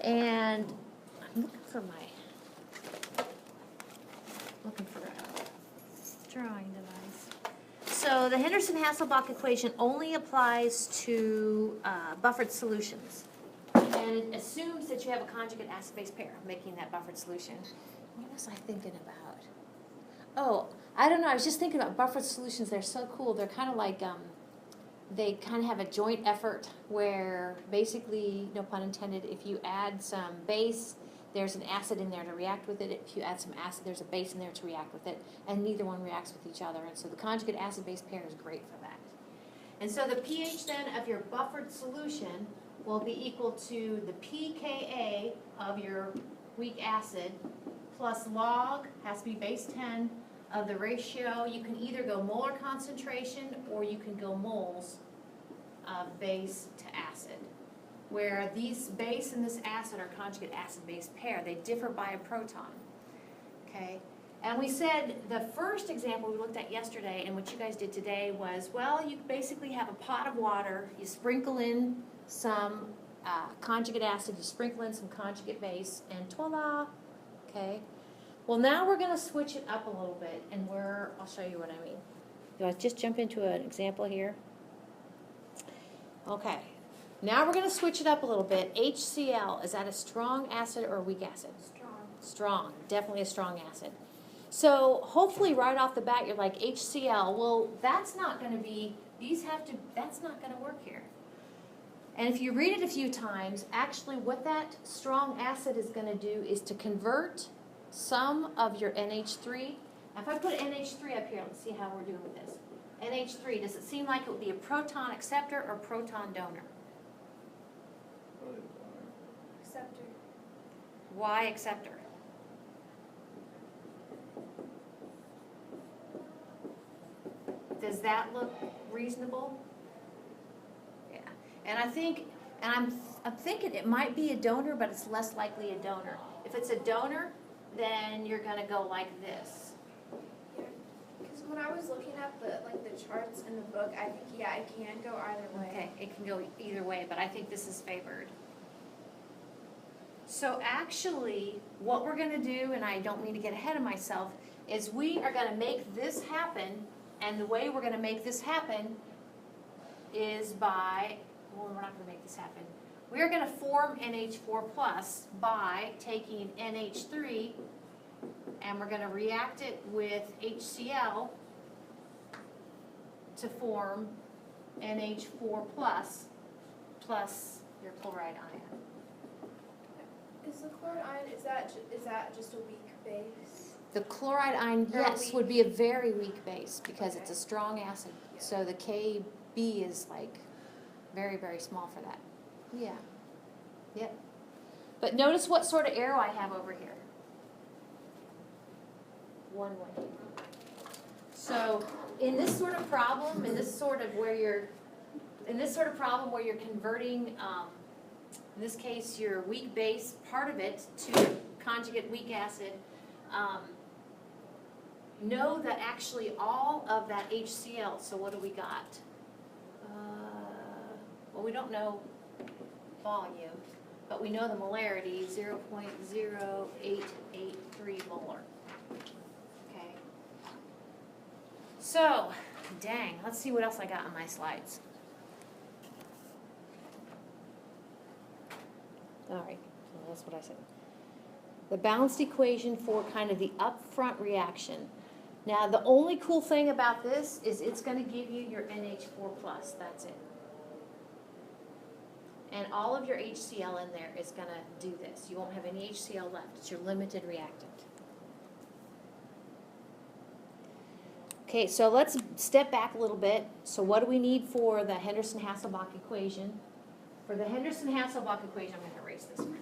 And I'm looking for a drawing device. So the Henderson-Hasselbalch equation only applies to buffered solutions. And it assumes that you have a conjugate acid-base pair making that buffered solution. What was I thinking about? Oh, I don't know. I was just thinking about buffered solutions. They're so cool. They're kind of like, they kind of have a joint effort where basically, no pun intended, if you add some base, there's an acid in there to react with it. If you add some acid, there's a base in there to react with it. And neither one reacts with each other. And so the conjugate acid-base pair is great for that. And so the pH then of your buffered solution will be equal to the pKa of your weak acid plus log, has to be base 10, of the ratio. You can either go molar concentration or you can go moles of base to acid, where these base and this acid are conjugate acid-base pair. They differ by a proton, okay? And we said the first example we looked at yesterday and what you guys did today was, well, you basically have a pot of water, you sprinkle in some conjugate acid, you sprinkle in some conjugate base, and voila, okay? Well, now we're going to switch it up a little bit, and I'll show you what I mean. Do I just jump into an example here? Okay. Now we're going to switch it up a little bit. HCl, is that a strong acid or a weak acid? Strong. Strong. Definitely a strong acid. So hopefully right off the bat you're like, HCl, well, that's not going to be, that's not going to work here. And if you read it a few times, actually what that strong acid is going to do is to convert some of your NH3. Now if I put NH3 up here, let's see how we're doing with this. NH3, does it seem like it would be a proton acceptor or proton donor? Acceptor. Why acceptor? Does that look reasonable? Yeah. And I think, and I'm thinking it might be a donor, but it's less likely a donor. If it's a donor, then you're going to go like this. Yeah. Because when I was looking at the charts in the book, I think it can go either way. Okay, it can go either way, but I think this is favored. So actually, what we're going to do, and I don't mean to get ahead of myself, is we are going to make this happen, and the way we're going to make this happen is by, well, we're not going to make this happen. We're going to form NH4 plus by taking NH3, and we're going to react it with HCl to form NH4 plus your chloride ion. Is the chloride ion, is that just a weak base? The chloride ion, yes, would be a very weak base because it's a strong acid. Yeah. So the Kb is like very, very small for that. Yeah. Yep. But notice what sort of arrow I have over here. One way. So in this sort of problem, in this sort of problem where you're converting, in this case, your weak base, part of it, to conjugate weak acid, know that actually all of that HCl, so what do we got? Well, we don't know volume, but we know the molarity, 0.0883 molar. Okay. So, dang, let's see what else I got on my slides. All right, so that's what I said. The balanced equation for kind of the upfront reaction. Now, the only cool thing about this is it's going to give you your NH4 plus. That's it. And all of your HCl in there is going to do this. You won't have any HCl left. It's your limited reactant. Okay, so let's step back a little bit. So what do we need for the Henderson-Hasselbalch equation? For the Henderson-Hasselbalch equation, I'm going to erase this for now.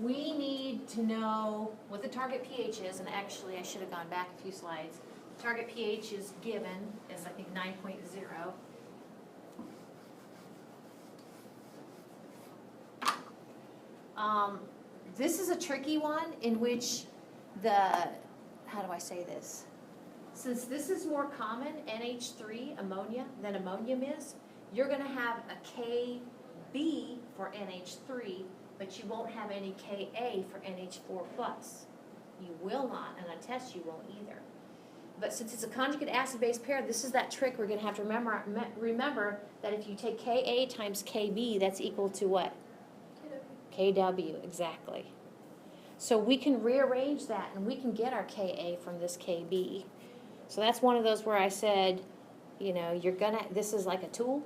We need to know what the target pH is, and actually I should have gone back a few slides. Target pH is given as I think 9.0. This is a tricky one in which how do I say this? Since this is more common, NH3, ammonia, than ammonium is, you're going to have a Kb for NH3, but you won't have any Ka for NH4+. You will not, and on test you won't either. But since it's a conjugate acid-base pair, this is that trick we're going to have to remember that if you take Ka times Kb, that's equal to what? Kw, exactly. So we can rearrange that, and we can get our Ka from this Kb. So that's one of those where I said, you know, this is like a tool.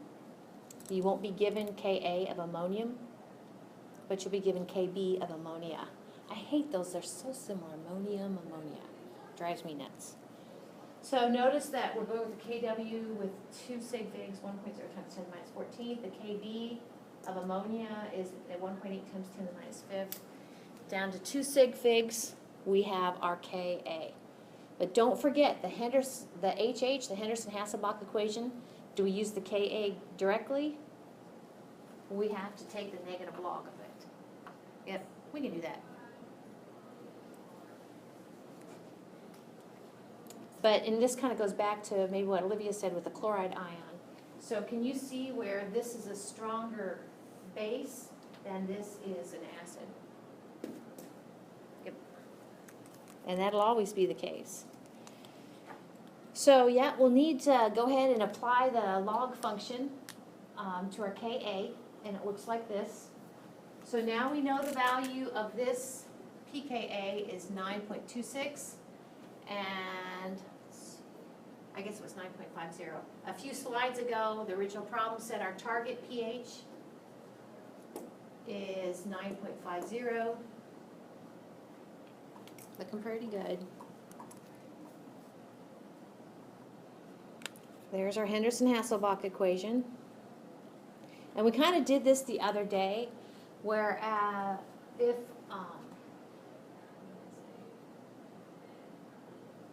You won't be given Ka of ammonium, but you'll be given Kb of ammonia. I hate those, they're so similar, ammonium, ammonia. Drives me nuts. So notice that we're going with the Kw with 2 sig figs, 1.0 times 10 to the minus 14th. The Kb of ammonia is at 1.8 times 10 to the minus 5th. Down to 2 sig figs, we have our Ka. But don't forget, the HH, the Henderson-Hasselbalch equation, do we use the Ka directly? We have to take the negative log of it. Yep, we can do that. But, and this kind of goes back to maybe what Olivia said with the chloride ion. So can you see where this is a stronger base than this is an acid? Yep. And that'll always be the case. So yeah, we'll need to go ahead and apply the log function to our Ka, and it looks like this. So now we know the value of this pKa is 9.26, and I guess it was 9.50. A few slides ago, the original problem said our target pH is 9.50. Looking pretty good. There's our Henderson-Hasselbalch equation. And we kind of did this the other day, where if,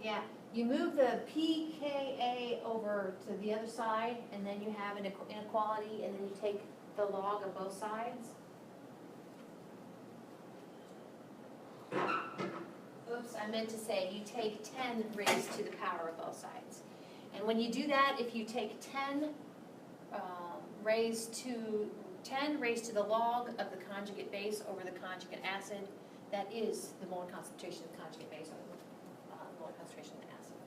yeah, you move the pKa over to the other side, and then you have an inequality, and then you take the log of both sides. Oops, I meant to say you take 10 raised to the power of both sides. And when you do that, if you take 10 raised to the log of the conjugate base over the conjugate acid, that is the molar concentration of the conjugate base over the molar concentration of the acid.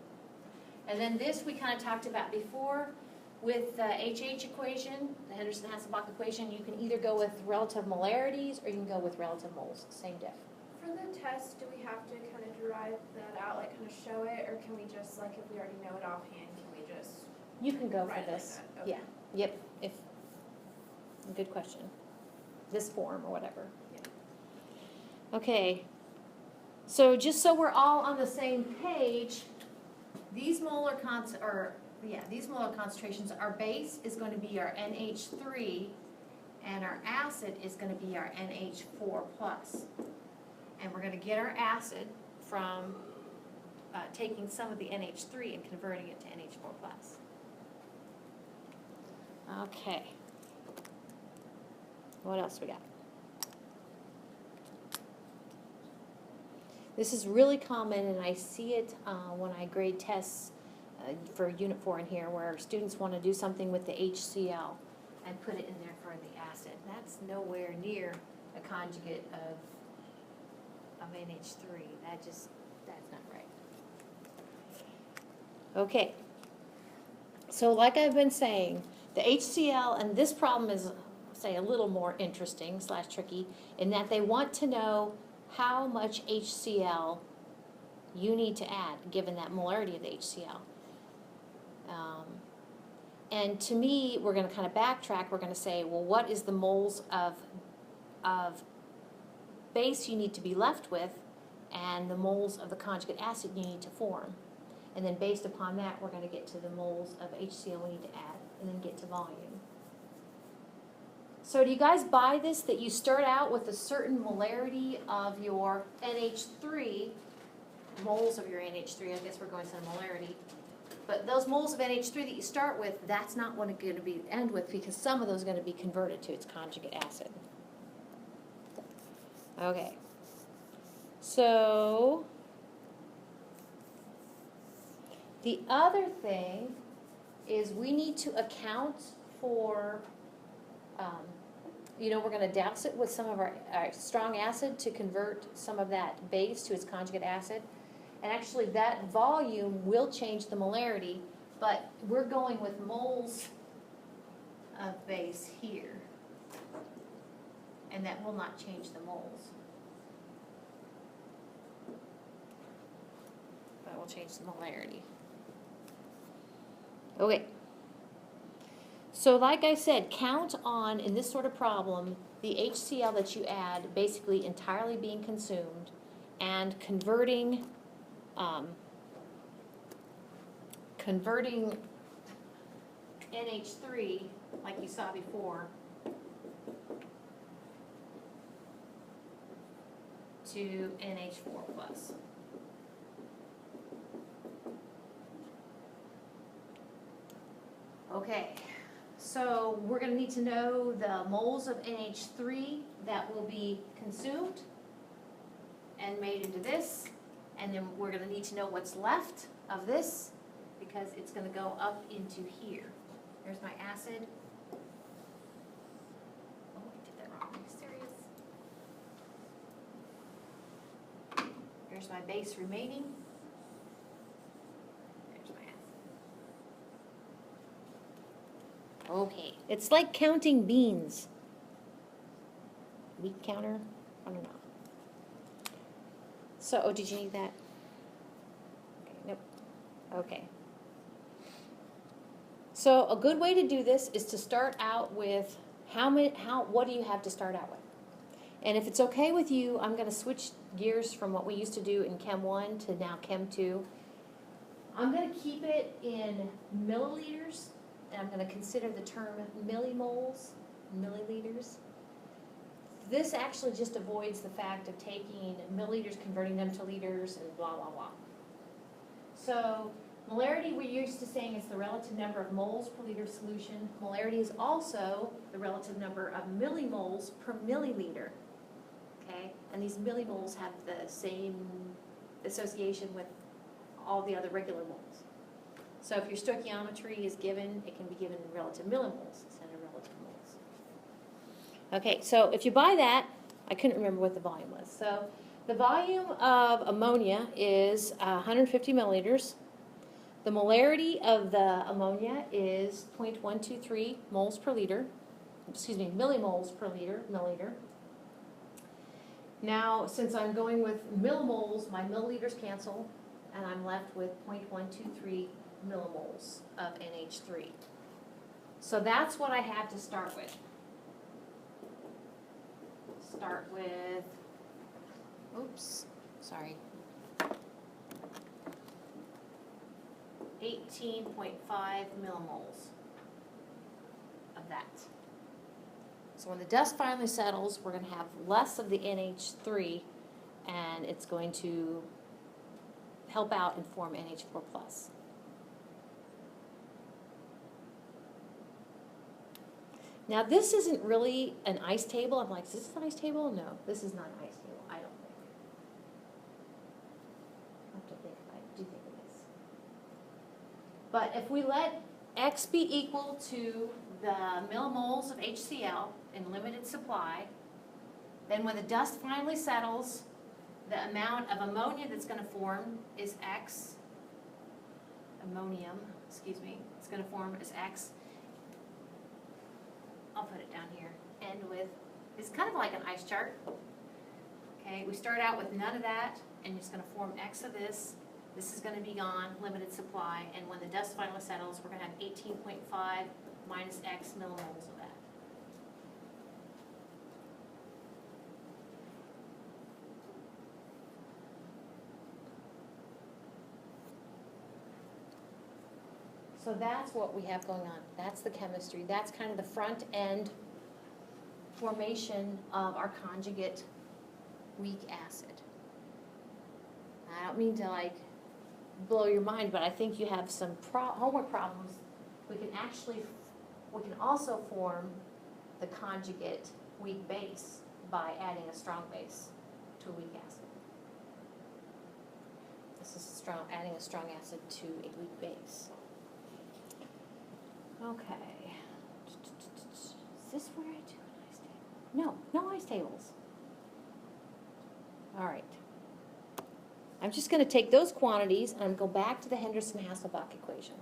And then this we kind of talked about before with the HH equation, the Henderson-Hasselbalch equation. You can either go with relative molarities or you can go with relative moles, same diff. For the test, do we have to kind of derive that out, like kind of show it, or can we just, like if we already know it offhand, can we just You can go write for it this. like that? Okay. Yeah, yep, if, good question. This form or whatever. Yeah. Okay, so just so we're all on the same page, these molar concentrations, our base is going to be our NH3, and our acid is going to be our NH4+. And we're going to get our acid from taking some of the NH3 and converting it to NH4+. Okay. What else we got? This is really common, and I see it when I grade tests for Unit 4 in here, where students want to do something with the HCl and put it in there for the acid. That's nowhere near a conjugate of NH3. That's not right. Okay. So like I've been saying, the HCl, and this problem is, say, a little more interesting / tricky, in that they want to know how much HCl you need to add, given that molarity of the HCl. And to me, we're going to kind of backtrack. We're going to say, well, what is the moles of base you need to be left with, and the moles of the conjugate acid you need to form. And then based upon that, we're going to get to the moles of HCl we need to add, and then get to volume. So do you guys buy this, that you start out with a certain molarity of your NH3, moles of your NH3, I guess we're going to molarity, but those moles of NH3 that you start with, that's not what it's going to be end with, because some of those are going to be converted to its conjugate acid. Okay. So the other thing is we need to account for we're gonna douse it with some of our strong acid to convert some of that base to its conjugate acid. And actually, that volume will change the molarity, but we're going with moles of base here. And that will not change the moles. But it will change the molarity. Okay. So like I said, count on, in this sort of problem, the HCl that you add basically entirely being consumed and converting NH3, like you saw before, to NH4 plus. Okay. So we're going to need to know the moles of NH3 that will be consumed and made into this. And then we're going to need to know what's left of this because it's going to go up into here. There's my acid. Oh, I did that wrong. Are you serious? There's my base remaining. Okay, it's like counting beans. Wheat counter? I don't know. So, oh, did you need that? Okay, nope. Okay. So a good way to do this is to start out with what do you have to start out with? And if it's okay with you, I'm going to switch gears from what we used to do in Chem 1 to now Chem 2. I'm going to keep it in milliliters. And I'm going to consider the term millimoles, milliliters. This actually just avoids the fact of taking milliliters, converting them to liters, and blah, blah, blah. So molarity, we're used to saying it's the relative number of moles per liter solution. Molarity is also the relative number of millimoles per milliliter. Okay? And these millimoles have the same association with all the other regular moles. So if your stoichiometry is given, it can be given in relative millimoles instead of relative moles. Okay, so if you buy that, I couldn't remember what the volume was. So the volume of ammonia is 150 milliliters. The molarity of the ammonia is 0.123 moles per liter. Excuse me, millimoles per liter, milliliter. Now, since I'm going with millimoles, my milliliters cancel, and I'm left with 0.123 millimoles of NH3. So that's what I have to start with. Start with, oops, sorry, 18.5 millimoles of that. So when the dust finally settles, we're going to have less of the NH3, and it's going to help out and form NH4 plus. Now this isn't really an ice table. I'm like, is this an ice table? No, this is not an ice table, I don't think. I have to think if I do think it is. But if we let X be equal to the millimoles of HCl in limited supply, then when the dust finally settles, the amount of ammonia that's going to form is X. Ammonium, excuse me, it's going to form as X. I'll put it down here. End with, it's kind of like an ice chart. Okay, we start out with none of that, and it's going to form X of this. This is going to be gone, limited supply, and when the dust finally settles, we're going to have 18.5 minus X millimoles of that. So that's what we have going on. That's the chemistry. That's kind of the front end formation of our conjugate weak acid. I don't mean to like blow your mind, but I think you have some homework problems. We can also form the conjugate weak base by adding a strong base to a weak acid. This is adding a strong acid to a weak base. Okay. Is this where I do an ice table? No, no ice tables. All right. I'm just going to take those quantities and go back to the Henderson-Hasselbalch equation.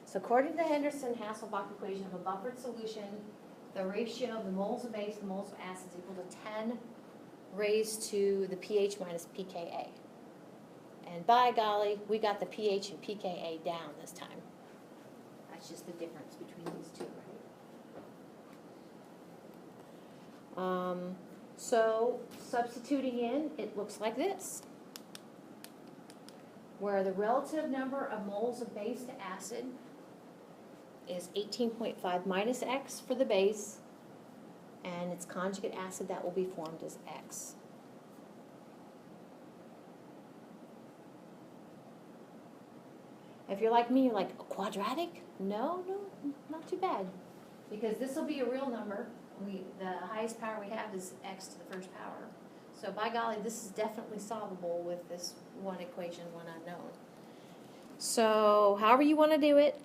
So according to the Henderson-Hasselbalch equation of a buffered solution, the ratio of the moles of base and moles of acid is equal to 10 raised to the pH minus pKa. And by golly, we got the pH and pKa down this time. That's just the difference between these two, right? So substituting in, it looks like this, where the relative number of moles of base to acid is 18.5 minus X for the base, and its conjugate acid that will be formed is X. If you're like me, you're like, quadratic? No, not too bad, because this will be a real number. The highest power we have is X to the first power. So by golly, this is definitely solvable with this one equation, one unknown. So however you want to do it,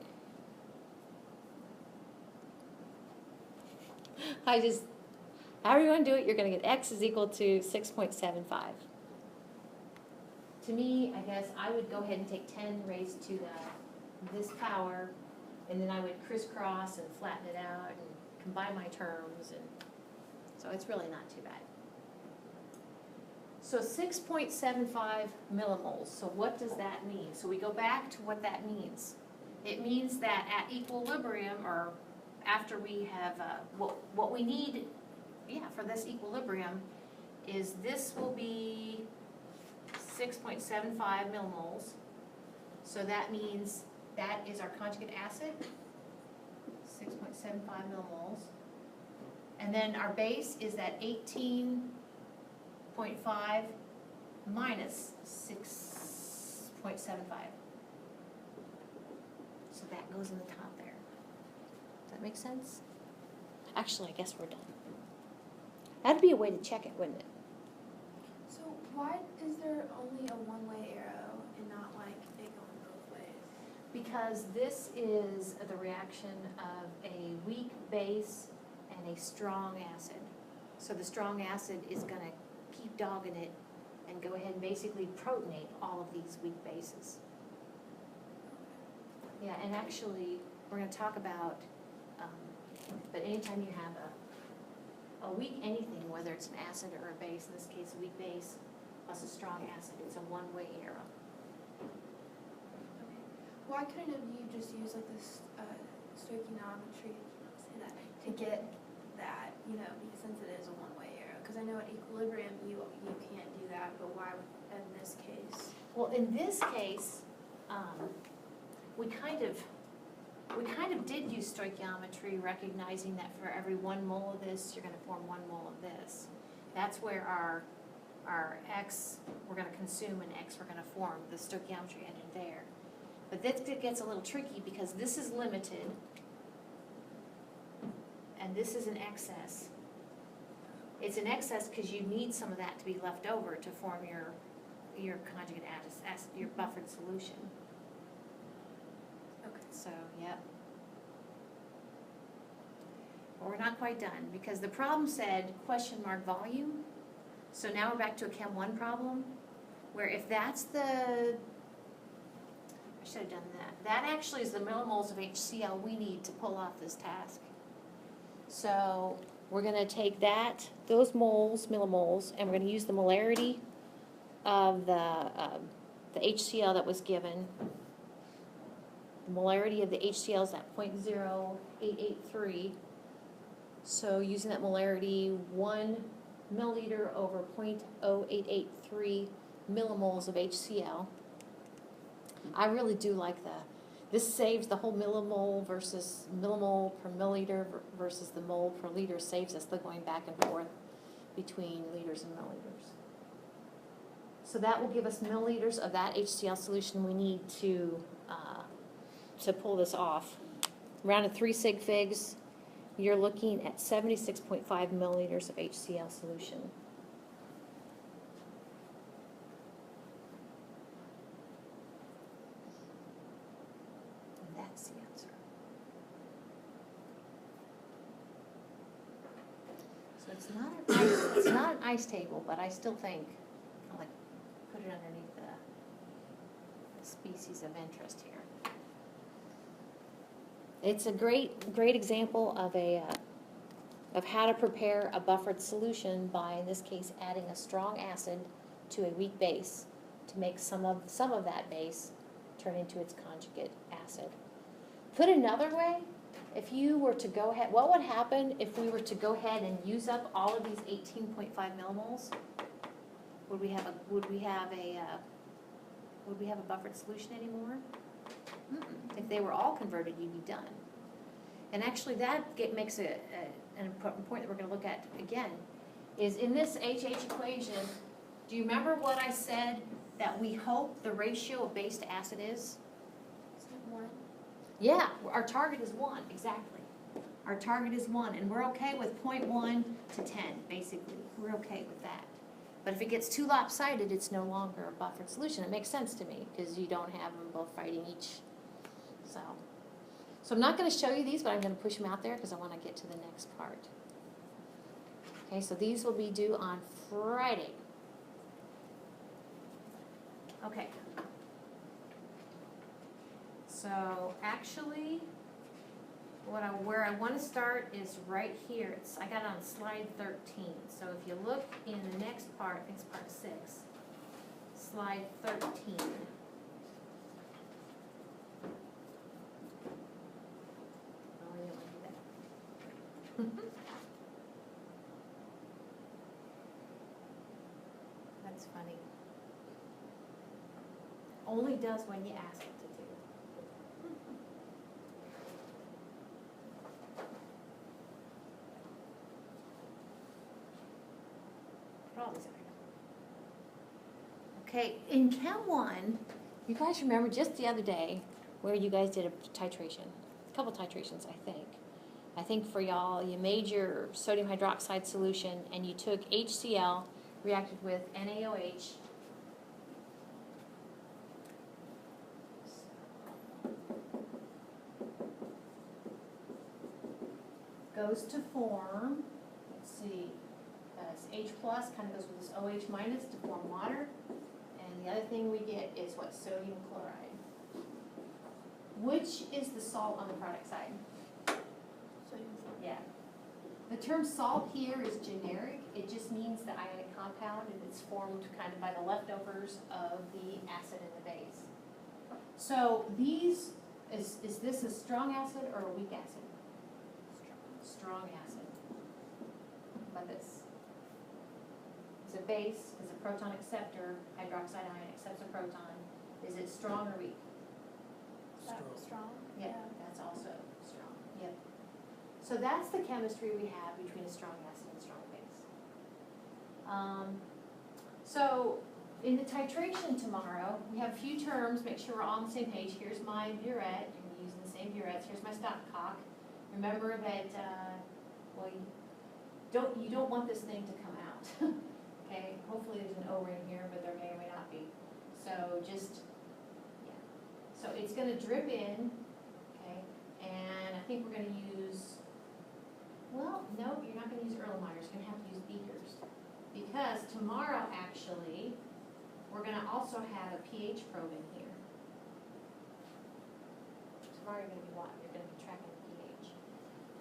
however you want to do it, you're going to get X is equal to 6.75. To me, I guess I would go ahead and take 10 raised to this power, and then I would crisscross and flatten it out and combine my terms, and so it's really not too bad. So 6.75 millimoles, so what does that mean? So we go back to what that means. It means that at equilibrium, or after we have, what we need, for this equilibrium, is this will be 6.75 millimoles. So that means that is our conjugate acid, 6.75 millimoles. And then our base is that 18.5 minus 6.75. So that goes in the top there. Does that make sense? Actually, I guess we're done. That'd be a way to check it, wouldn't it? So why is there only a one-way arrow and not like it going both ways? Because this is the reaction of a weak base and a strong acid. So the strong acid is going to keep dogging it and go ahead and basically protonate all of these weak bases. Yeah, and actually, we're going to talk about, but anytime you have a weak anything, whether it's an acid or a base, in this case a weak base plus a strong acid, it's a one-way arrow. Okay. Why couldn't you just use like this stoichiometry to get that, because since it is a one-way arrow? Because I know at equilibrium you can't do that, but why in this case? Well, in this case, we kind of did use stoichiometry, recognizing that for every 1 mole of this, you're going to form 1 mole of this. That's where our X we're going to consume and X we're going to form. The stoichiometry ended there. But this gets a little tricky because this is limited, and this is an excess. It's an excess because you need some of that to be left over to form your conjugate acid, your buffered solution. So, yep. But we're not quite done because the problem said question mark volume. So now we're back to a Chem 1 problem where if that's I should have done that. That actually is the millimoles of HCl we need to pull off this task. So we're going to take those moles, millimoles, and we're going to use the molarity of the HCl that was given. The molarity of the HCl is at 0.0883. So using that molarity, 1 milliliter over 0.0883 millimoles of HCl. I really do like this saves the whole millimole versus millimole per milliliter versus the mole per liter, saves us the going back and forth between liters and milliliters. So that will give us milliliters of that HCl solution we need to pull this off. Around at 3 sig figs, you're looking at 76.5 milliliters of HCl solution. And that's the answer. it's not an ice table, but I still think, I'll like, put it underneath the species of interest here. It's a great example of of how to prepare a buffered solution by, in this case, adding a strong acid to a weak base to make some of that base turn into its conjugate acid. Put another way, if you were to go ahead, what would happen if we were to go ahead and use up all of these 18.5 millimoles? Would we have a buffered solution anymore? Mm-mm. If they were all converted, you'd be done. And actually, that makes an important point that we're going to look at again. Is in this HH equation, do you remember what I said that we hope the ratio of base to acid is? Is it 1? Yeah, our target is 1, exactly. Our target is 1, and we're okay with 0.1 to 10, basically. We're okay with that. But if it gets too lopsided, it's no longer a buffered solution. It makes sense to me, because you don't have them both fighting each. So I'm not going to show you these, but I'm going to push them out there because I want to get to the next part. Okay, so these will be due on Friday. Okay. So actually, where I want to start is right here. I got it on slide 13. So if you look in the next part, I think it's part 6, slide 13. Oh, I didn't want to do that. That's funny. Only does when you ask it to do. Okay, in Chem 1, you guys remember just the other day where you guys did a titration, a couple titrations, I think. I think for y'all, you made your sodium hydroxide solution and you took HCl, reacted with NaOH, goes to form, let's see, H plus kind of goes with this OH minus to form water. And the other thing we get is what? Sodium chloride. Which is the salt on the product side? Sodium chloride. Yeah. The term salt here is generic. It just means the ionic compound, and it's formed kind of by the leftovers of the acid in the base. So these, is this a strong acid or a weak acid? Strong acid. How about this? It's a base, it's a proton acceptor, hydroxide ion accepts a proton. Is it strong or weak? Strong? Yeah, that's also strong. Yep. So that's the chemistry we have between a strong acid and a strong base. So in the titration tomorrow, we have a few terms, make sure we're all on the same page. Here's my burette, you're using the same burettes. Here's my stopcock. Remember that, well, you don't want this thing to come out. Okay, hopefully there's an O-ring here, but there may or may not be. So just, yeah. So it's gonna drip in, okay, and I think we're gonna use, well, no, you're not gonna use Erlenmeyer's, you're gonna have to use beakers. Because tomorrow, actually, we're gonna also have a pH probe in here. Tomorrow you're gonna be what? You're gonna be tracking the pH.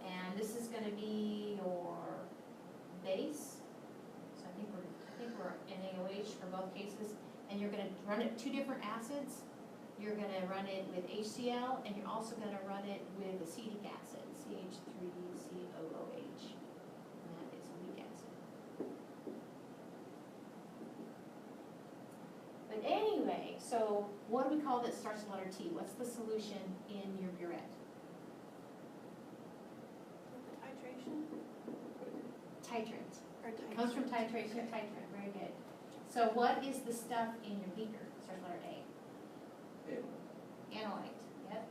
And this is gonna be your base. So I think we're NaOH for both cases. And you're gonna run it 2 different acids. You're gonna run it with HCl, and you're also gonna run it with acetic acid, CH3COOH. And that is a weak acid. But anyway, so what do we call that starts with letter T? What's the solution in your burette? Titration? Titrant. Or It comes from titration, Okay. titrant, very good. So what is the stuff in your beaker? Starts with letter A. Analyte, yep.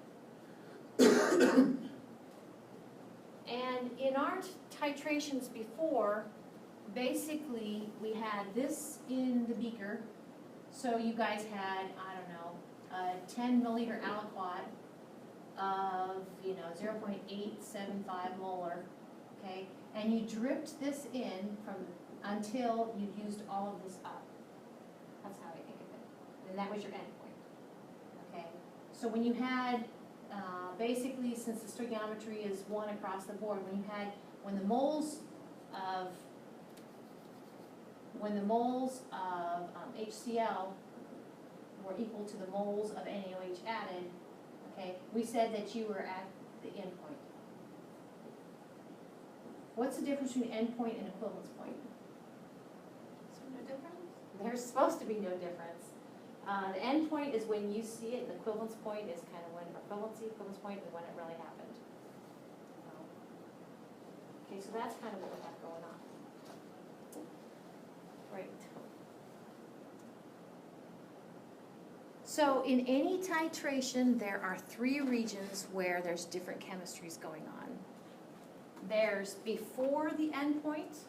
And in our titrations before, basically, we had this in the beaker. So you guys had, I don't know, a 10 milliliter aliquot of, 0.875 molar, okay? and you dripped this in from, until you used all of this up. That's how I think of it. And that was your endpoint. Okay? So when you had, basically, since the stoichiometry is 1 across the board, when the moles of HCl were equal to the moles of NaOH added, okay, we said that you were at the endpoint. What's the difference between endpoint and equivalence point? Is there no difference? There's supposed to be no difference. The endpoint is when you see it, and the equivalence point is kind of when equivalence point is when it really happened. Okay, so that's kind of what we have going on. Right. So in any titration, there are 3 regions where there's different chemistries going on. There's before the endpoint,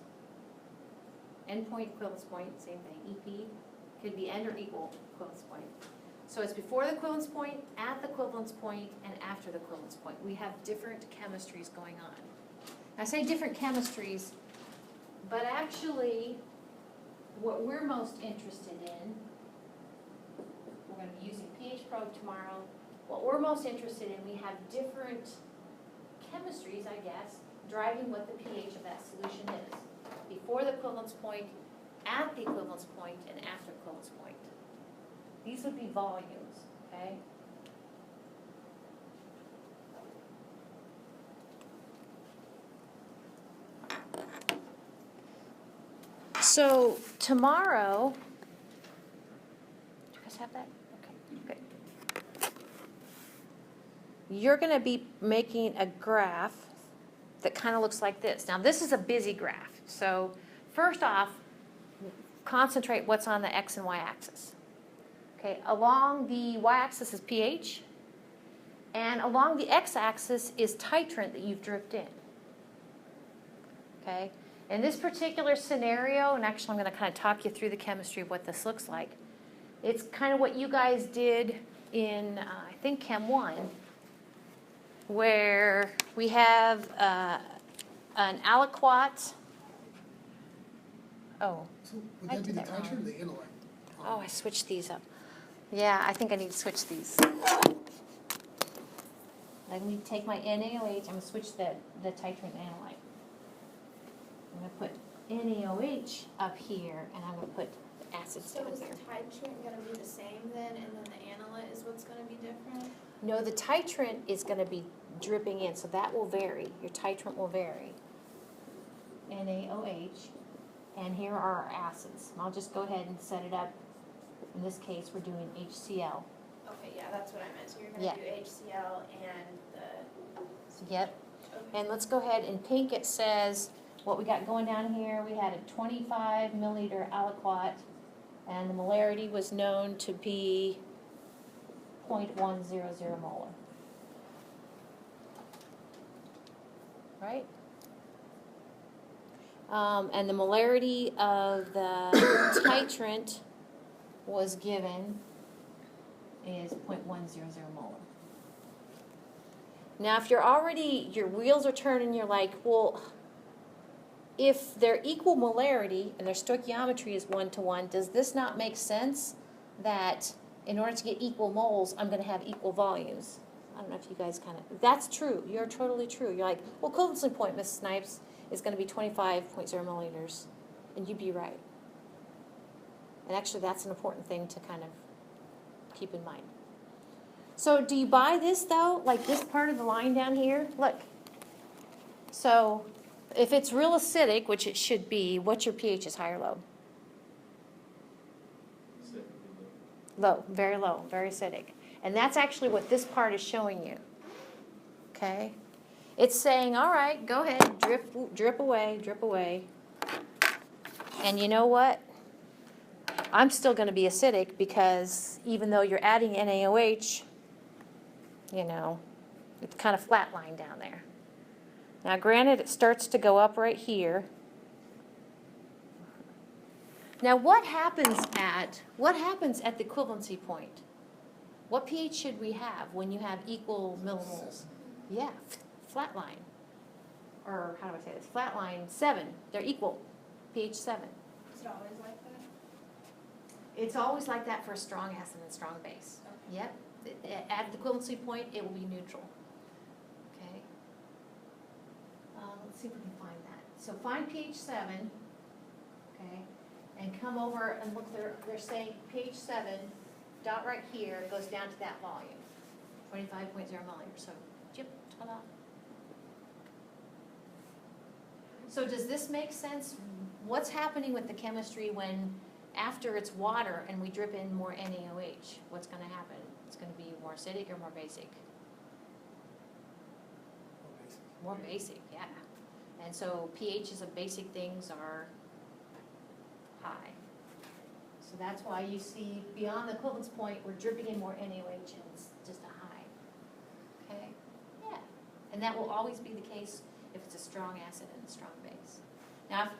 equivalence point, same thing, EP, could be end or equal equivalence point. So it's before the equivalence point, at the equivalence point, and after the equivalence point. We have different chemistries going on. I say different chemistries, but actually, what we're most interested in, we're going to be using pH probe tomorrow. What we're most interested in, we have different chemistries, I guess, driving what the pH of that solution is. Before the equivalence point, at the equivalence point, and after equivalence point. These would be volumes, okay? So tomorrow, do you guys have that? Okay, good. You're going to be making a graph that kind of looks like this. Now this is a busy graph. So first off, concentrate what's on the X and Y axis. Okay, along the Y axis is pH, and along the X axis is titrant that you've dripped in. Okay, in this particular scenario, and actually I'm going to kind of talk you through the chemistry of what this looks like. It's kind of what you guys did in, I think, Chem 1, where we have an aliquot. Oh, So would I that be did the that wrong. titrant or the analyte? Oh, I switched these up. Yeah, I think I need to switch these. Let me take my NaOH, I'm going to switch the titrant and analyte. I'm going to put NaOH up here, and I'm going to put the acids So down is the here. titrant gonna be the same then, and then the analyte is what's gonna be different? No, the titrant is going to be dripping in, so that will vary. Your titrant will vary. NaOH, and here are our acids. I'll just go ahead and set it up. In this case, we're doing HCl. Okay, yeah, that's what I meant, so you're Yeah. gonna do HCl and the, Yep. okay. And let's go ahead, in pink it says, what we got going down here, we had a 25 milliliter aliquot, and the molarity was known to be 0.100 molar. Right? And the molarity of the titrant was given is 0.100 molar. Now, if you're already, your wheels are turning, you're like, well, if they're equal molarity and their stoichiometry is 1-to-1, does this not make sense that in order to get equal moles, I'm going to have equal volumes? I don't know if you guys kind of, that's true. You're totally true. You're like, well, equivalency point, Miss Snipes, is going to be 25.0 milliliters. And you'd be right. And actually, that's an important thing to kind of keep in mind. So do you buy this, though? Like this part of the line down here? Look. So if it's real acidic, which it should be, what's your pH is high or low? Low, very low, very acidic. And that's actually what this part is showing you. Okay? It's saying, all right, go ahead, drip away, drip away. And you know what? I'm still going to be acidic because even though you're adding NaOH, you know, it's kind of flat line down there. Now, granted, it starts to go up right here. Now, what happens at the equivalency point? What pH should we have when you have equal millimoles? Yeah, flat line. or how do I say this, flat line 7, they're equal, pH 7. Is it always like that? It's always like that for a strong acid and a strong base. Okay. Yep, at the equivalency point, it will be neutral. Okay. Let's see if we can find that. So find pH 7, okay, and come over and look, they're saying pH 7, dot right here, goes down to that volume, 25.0 milliliters. So, jip, ta-da. So does this make sense? What's happening with the chemistry when after it's water and we drip in more NaOH? What's going to happen? It's going to be more acidic or more basic? More basic, yeah. And so pHs of basic things are high. So that's why you see beyond the equivalence point, we're dripping in more NaOH and it's just a high. Okay? Yeah. And that will always be the case if it's a strong acid and a strong base. Now,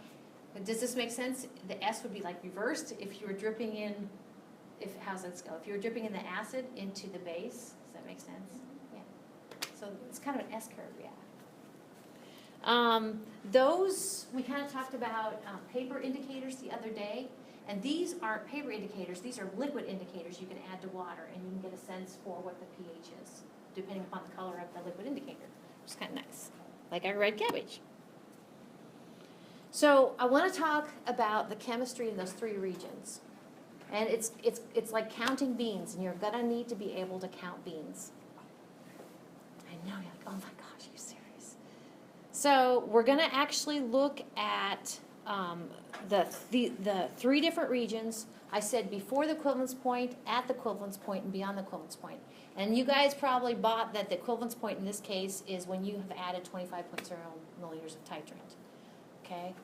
does this make sense? The S would be like reversed if you were dripping in, how's that go? If you were dripping in the acid into the base, does that make sense? Yeah. So it's kind of an S curve, yeah. Those, we kind of talked about paper indicators the other day, and these aren't paper indicators, these are liquid indicators you can add to water, and you can get a sense for what the pH is, depending upon the color of the liquid indicator, which is kind of nice, like our red cabbage. So I want to talk about the chemistry in those 3 regions. And it's like counting beans, and you're going to need to be able to count beans. I know, you're like, oh my gosh, are you serious? So we're going to actually look at the 3 different regions. I said before the equivalence point, at the equivalence point, and beyond the equivalence point. And you guys probably bought that the equivalence point in this case is when you have added 25.0 milliliters of titrant. Okay?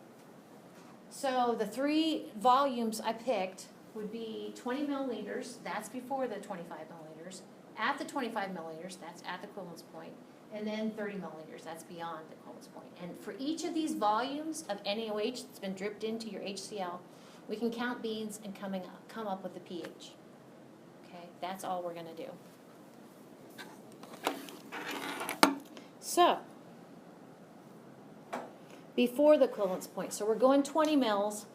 So the 3 volumes I picked would be 20 milliliters, that's before the 25 milliliters. At the 25 milliliters, that's at the equivalence point. And then 30 milliliters, that's beyond the equivalence point. And for each of these volumes of NaOH that's been dripped into your HCl, we can count beans and come up with the pH. Okay, that's all we're going to do. So, before the equivalence point, so we're going 20 mils.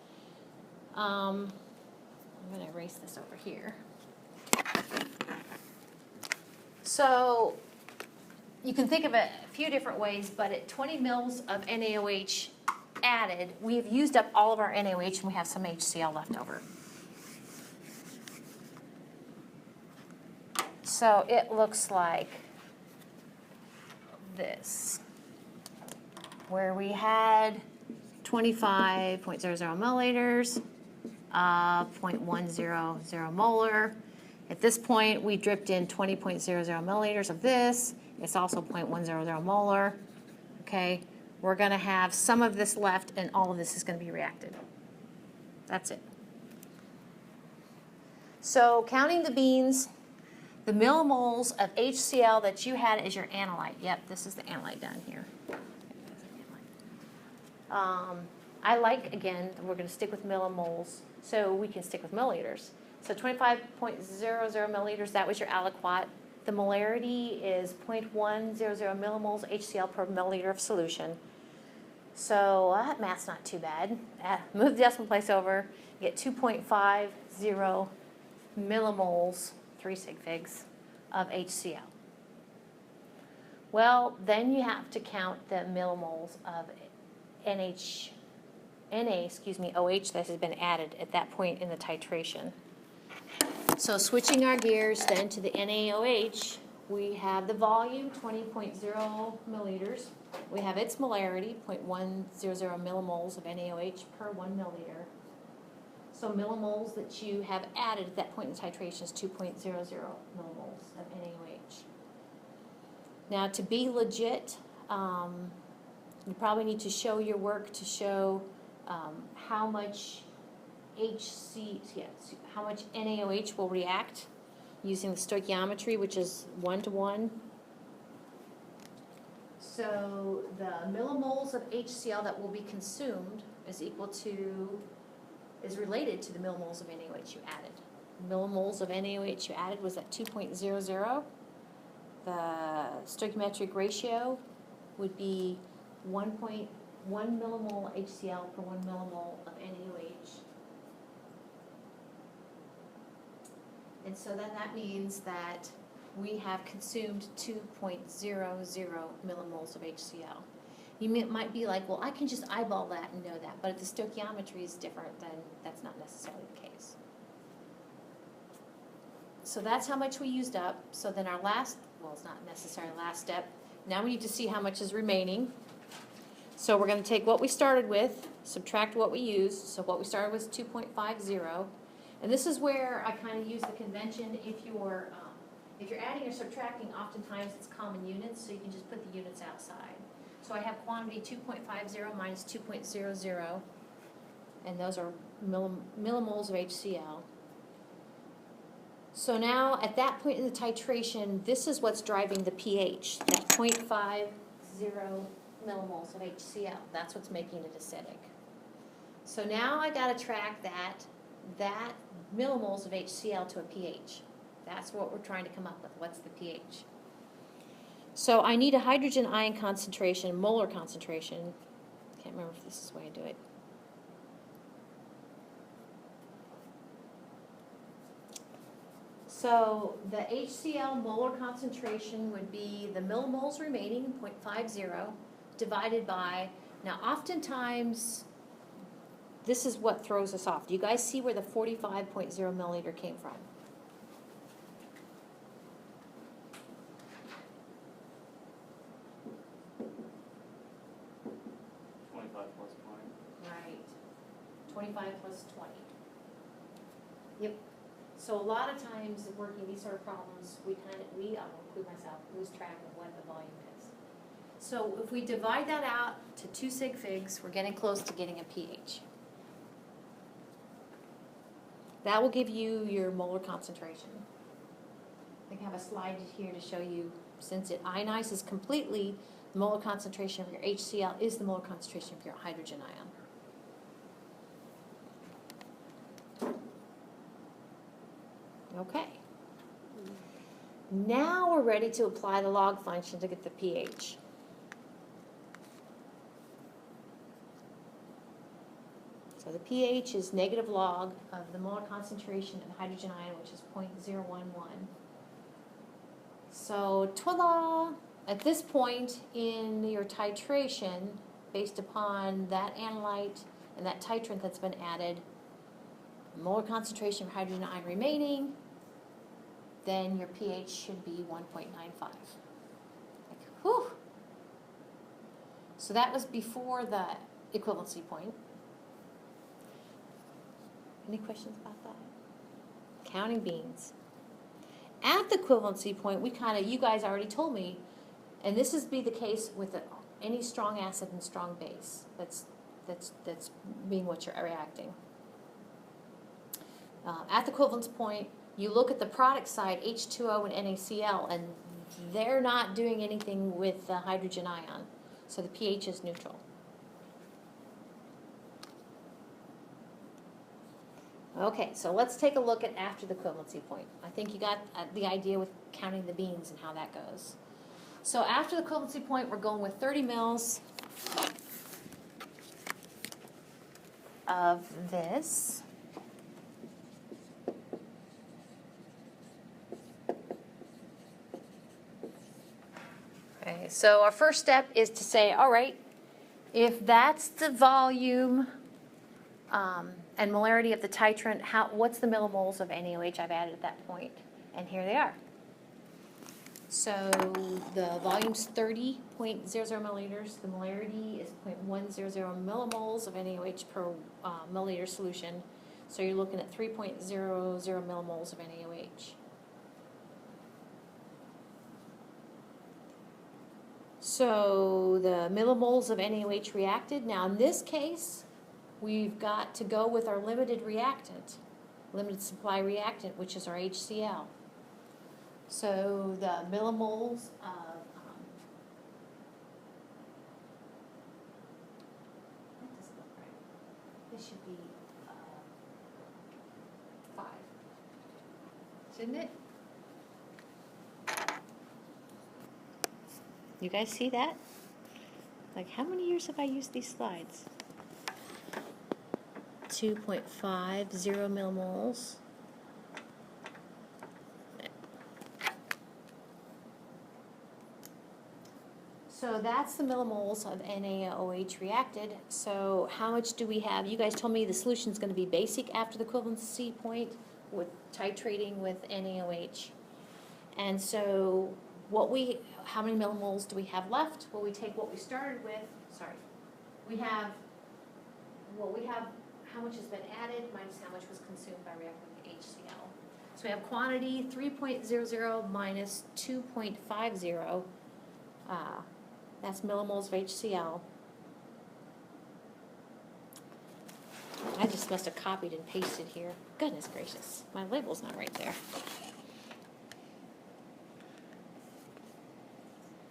I'm going to erase this over here. So, you can think of it a few different ways, but at 20 mils of NaOH added, we've used up all of our NaOH and we have some HCl left over. So it looks like this, where we had 25.00 milliliters, 0.100 molar. At this point, we dripped in 20.00 milliliters of this. It's also 0.100 molar. Okay, we're going to have some of this left, and all of this is going to be reacted. That's it. So counting the beans, the millimoles of HCl that you had as your analyte. Yep, this is the analyte down here. I like, again, we're going to stick with millimoles, so we can stick with milliliters. So 25.00 milliliters, that was your aliquot. The molarity is 0.100 millimoles HCl per milliliter of solution. So that math's not too bad. Move the decimal place over, you get 2.50 millimoles, 3 sig figs, of HCl. Well, then you have to count the millimoles of OH that has been added at that point in the titration. So switching our gears then to the NaOH, we have the volume, 20.0 milliliters. We have its molarity, 0.100 millimoles of NaOH per 1 milliliter. So millimoles that you have added at that point in titration is 2.00 millimoles of NaOH. Now to be legit, you probably need to show your work to show how much how much NaOH will react using the stoichiometry, which is 1:1. So the millimoles of HCl that will be consumed is related to the millimoles of NaOH you added. Millimoles of NaOH you added was at 2.00. The stoichiometric ratio would be 1.1 millimole HCl per 1 millimole of NaOH. And so then that means that we have consumed 2.00 millimoles of HCl. You might be like, well, I can just eyeball that and know that, but if the stoichiometry is different, then that's not necessarily the case. So that's how much we used up. So then our last, well, it's not necessarily last step. Now we need to see how much is remaining. So we're going to take what we started with, subtract what we used. So what we started with is 2.50. And this is where I kind of use the convention. If you're adding or subtracting, oftentimes it's common units, so you can just put the units outside. So I have quantity 2.50 minus 2.00, and those are millimoles of HCl. So now, at that point in the titration, this is what's driving the pH, that 0.50 millimoles of HCl. That's what's making it acidic. So now I got to track that millimoles of HCl to a pH. That's what we're trying to come up with. What's the pH? So I need a hydrogen ion concentration, molar concentration. Can't remember if this is the way I do it. So the HCl molar concentration would be the millimoles remaining, 0.50, divided by, now oftentimes, this is what throws us off. Do you guys see where the 45.0 milliliter came from? Right, 25 plus 20. Yep. So a lot of times in working these sort of problems, I'll include myself, lose track of what the volume is. So if we divide that out to 2 sig figs, we're getting close to getting a pH. That will give you your molar concentration. I think I have a slide here to show you, since it ionizes completely, the molar concentration of your HCl is the molar concentration of your hydrogen ion. Okay. Now we're ready to apply the log function to get the pH. So the pH is negative log of the molar concentration of hydrogen ion, which is 0.011. So voila! At this point in your titration, based upon that analyte and that titrant that's been added, molar concentration of hydrogen ion remaining, then your pH should be 1.95. Like, whew! So that was before the equivalency point. Any questions about that? Counting beans. At the equivalency point, you guys already told me, and this is be the case with any strong acid and strong base. That's being what you're reacting. At the equivalence point, you look at the product side, H2O and NaCl, and they're not doing anything with the hydrogen ion, so the pH is neutral. Okay, so let's take a look at after the equivalency point. I think you got the idea with counting the beans and how that goes. So after the equivalency point, we're going with 30 mils of this. Okay, so our first step is to say, all right, if that's the volume and molarity of the titrant, what's the millimoles of NaOH I've added at that point? And here they are. So the volume's 30.00 milliliters. The molarity is 0.100 millimoles of NaOH per milliliter solution. So you're looking at 3.00 millimoles of NaOH. So the millimoles of NaOH reacted. Now in this case, we've got to go with our limited reactant, limited supply reactant, which is our HCl. So the millimoles of, that doesn't look right. This should be 5, shouldn't it? You guys see that? Like, how many years have I used these slides? 2.50 millimoles. So that's the millimoles of NaOH reacted. So how much do we have? You guys told me the solution's going to be basic after the equivalency point with titrating with NaOH. And so how many millimoles do we have left? Well, we take what we started with, how much has been added minus how much was consumed by reacting with HCl. So we have quantity 3.00 minus 2.50. That's millimoles of HCl. I just must have copied and pasted here. Goodness gracious, my label's not right there.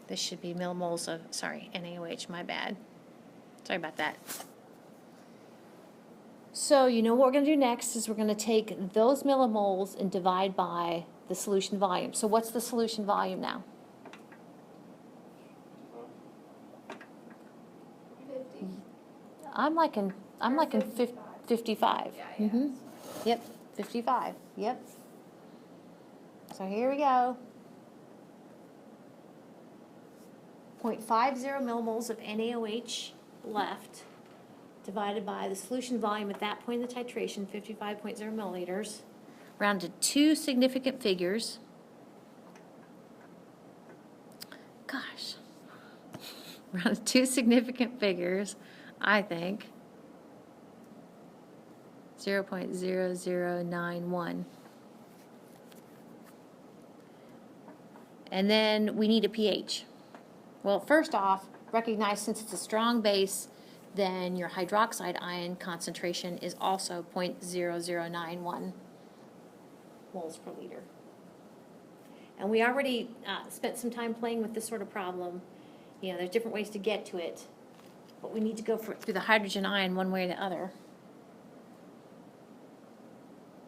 This should be millimoles of, NaOH, my bad. Sorry about that. So you know what we're going to do next is we're going to take those millimoles and divide by the solution volume. So what's the solution volume now? 50. I'm like in 55. Yeah. Yep, 55. Yep. So here we go. 0.50 millimoles of NaOH left, divided by the solution volume at that point in the titration, 55.0 milliliters, round to two significant figures. Gosh. Round to two significant figures, I think. 0.0091. And then we need a pH. Well, first off, recognize since it's a strong base, then your hydroxide ion concentration is also 0.0091 moles per liter. And we already spent some time playing with this sort of problem. You know, there's different ways to get to it, but we need to go through the hydrogen ion one way or the other.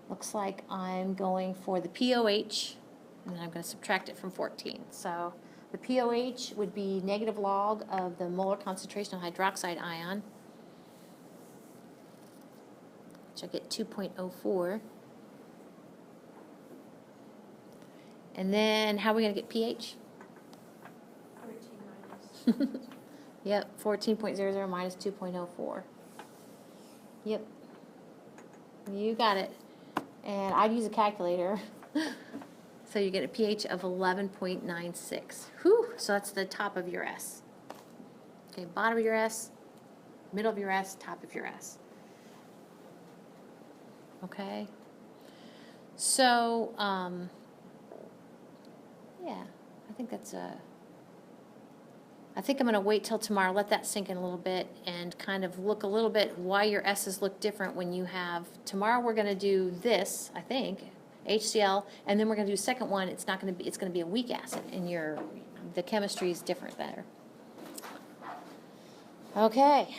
Looks like I'm going for the POH, and then I'm going to subtract it from 14. So the POH would be negative log of the molar concentration of hydroxide ion, which I get 2.04. And then how are we going to get pH? 14 minus. Yep, 14.00 minus 2.04. Yep. You got it. And I'd use a calculator. So you get a pH of 11.96. Whew, so that's the top of your S. Okay, bottom of your S, middle of your S, top of your S. Okay. So, yeah, I think I think I'm going to wait till tomorrow, let that sink in a little bit, and kind of look a little bit why your S's look different when you have, tomorrow we're going to do this, I think, HCl, and then we're going to do a second one. It's going to be a weak acid, and the chemistry is different there. Okay.